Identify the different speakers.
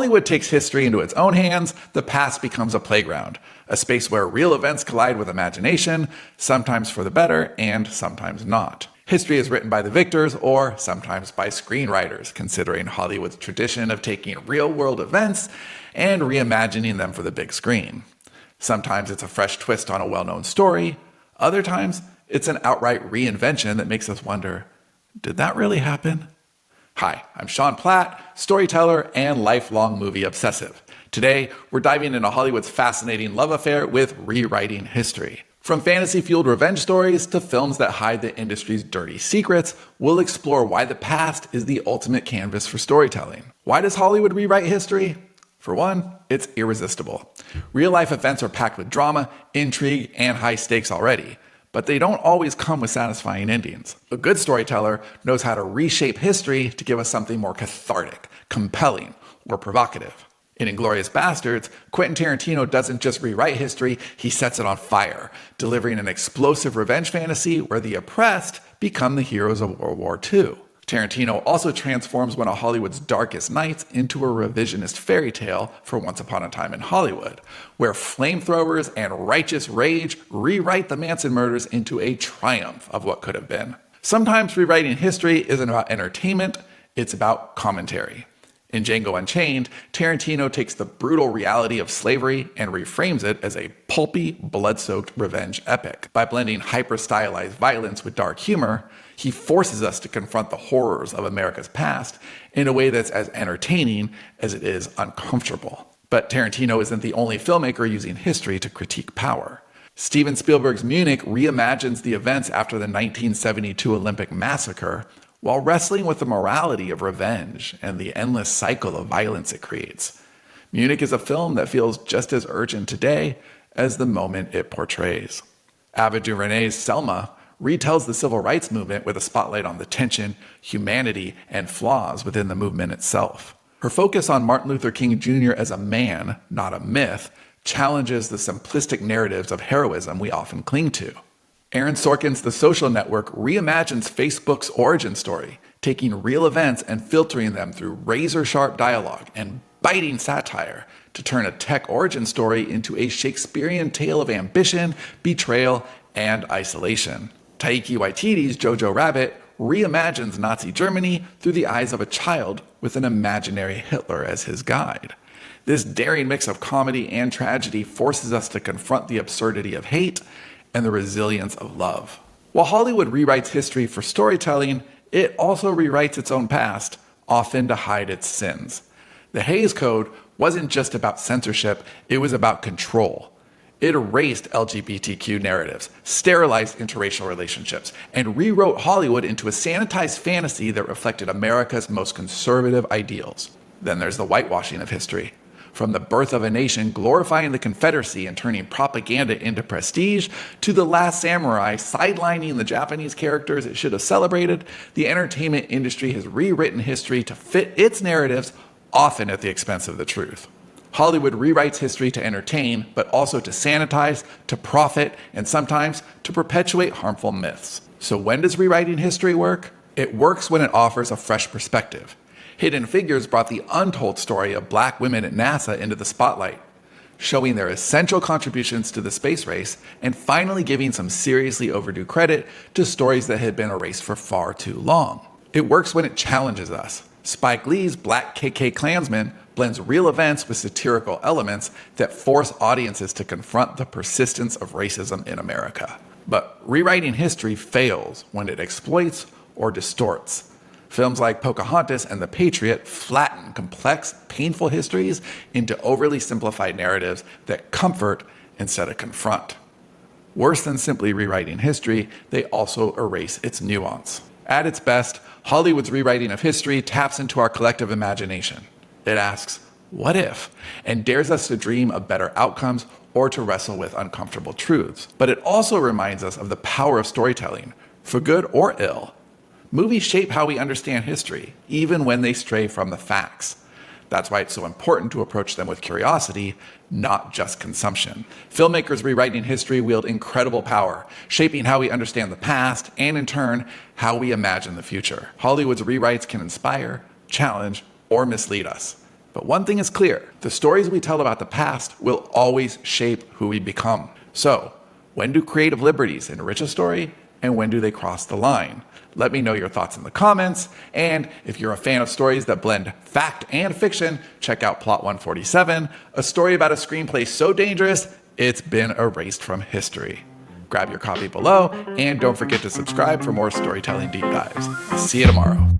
Speaker 1: Hollywood takes history into its own hands, the past becomes a playground, a space where real events collide with imagination, sometimes for the better and sometimes not. History is written by the victors or sometimes by screenwriters, considering Hollywood's tradition of taking real-world events and reimagining them for the big screen. Sometimes it's a fresh twist on a well-known story. Other times, it's an outright reinvention that makes us wonder, did that really happen? Hi, I'm Sean Platt, storyteller and lifelong movie obsessive. Today, we're diving into Hollywood's fascinating love affair with rewriting history. From fantasy-fueled revenge stories to films that hide the industry's dirty secrets, we'll explore why the past is the ultimate canvas for storytelling. Why does Hollywood rewrite history? For one, it's irresistible. Real-life events are packed with drama, intrigue, and high stakes already, but they don't always come with satisfying endings. A good storyteller knows how to reshape history to give us something more cathartic, compelling, or provocative. In Inglourious Basterds, Quentin Tarantino doesn't just rewrite history, he sets it on fire, delivering an explosive revenge fantasy where the oppressed become the heroes of World War II. Tarantino also transforms one of Hollywood's darkest nights into a revisionist fairy tale for Once Upon a Time in Hollywood, where flamethrowers and righteous rage rewrite the Manson murders into a triumph of what could have been. Sometimes rewriting history isn't about entertainment, it's about commentary. In Django Unchained, Tarantino takes the brutal reality of slavery and reframes it as a pulpy, blood-soaked revenge epic. By blending hyper-stylized violence with dark humor, he forces us to confront the horrors of America's past in a way that's as entertaining as it is uncomfortable. But Tarantino isn't the only filmmaker using history to critique power. Steven Spielberg's Munich reimagines the events after the 1972 Olympic massacre, while wrestling with the morality of revenge and the endless cycle of violence it creates. Munich is a film that feels just as urgent today as the moment it portrays. Ava DuVernay's Selma retells the civil rights movement with a spotlight on the tension, humanity, and flaws within the movement itself. Her focus on Martin Luther King Jr. as a man, not a myth, challenges the simplistic narratives of heroism we often cling to. Aaron Sorkin's The Social Network reimagines Facebook's origin story, taking real events and filtering them through razor-sharp dialogue and biting satire to turn a tech origin story into a Shakespearean tale of ambition, betrayal, and isolation. Taika Waititi's Jojo Rabbit reimagines Nazi Germany through the eyes of a child with an imaginary Hitler as his guide. This daring mix of comedy and tragedy forces us to confront the absurdity of hate and the resilience of love. While Hollywood rewrites history for storytelling, it also rewrites its own past, often to hide its sins. The Hays Code wasn't just about censorship, it was about control. It erased LGBTQ narratives, sterilized interracial relationships, and rewrote Hollywood into a sanitized fantasy that reflected America's most conservative ideals. Then there's the whitewashing of history. From The Birth of a Nation glorifying the Confederacy and turning propaganda into prestige, to The Last Samurai sidelining the Japanese characters it should have celebrated, the entertainment industry has rewritten history to fit its narratives, often at the expense of the truth. Hollywood rewrites history to entertain, but also to sanitize, to profit, and sometimes to perpetuate harmful myths. So when does rewriting history work? It works when it offers a fresh perspective. Hidden Figures brought the untold story of Black women at NASA into the spotlight, showing their essential contributions to the space race and finally giving some seriously overdue credit to stories that had been erased for far too long. It works when it challenges us. Spike Lee's Black KK Klansman blends real events with satirical elements that force audiences to confront the persistence of racism in America. But rewriting history fails when it exploits or distorts. Films like Pocahontas and The Patriot flatten complex, painful histories into overly simplified narratives that comfort instead of confront. Worse than simply rewriting history, they also erase its nuance. At its best, Hollywood's rewriting of history taps into our collective imagination. It asks, what if? And dares us to dream of better outcomes or to wrestle with uncomfortable truths. But it also reminds us of the power of storytelling, for good or ill. Movies shape how we understand history, even when they stray from the facts. That's why it's so important to approach them with curiosity, not just consumption. Filmmakers rewriting history wield incredible power, shaping how we understand the past and, in turn, how we imagine the future. Hollywood's rewrites can inspire, challenge, or mislead us. But one thing is clear, the stories we tell about the past will always shape who we become. So, when do creative liberties enrich a story, and when do they cross the line? Let me know your thoughts in the comments, and if you're a fan of stories that blend fact and fiction, check out Plot 147, a story about a screenplay so dangerous, it's been erased from history. Grab your copy below, and don't forget to subscribe for more storytelling deep dives. See you tomorrow.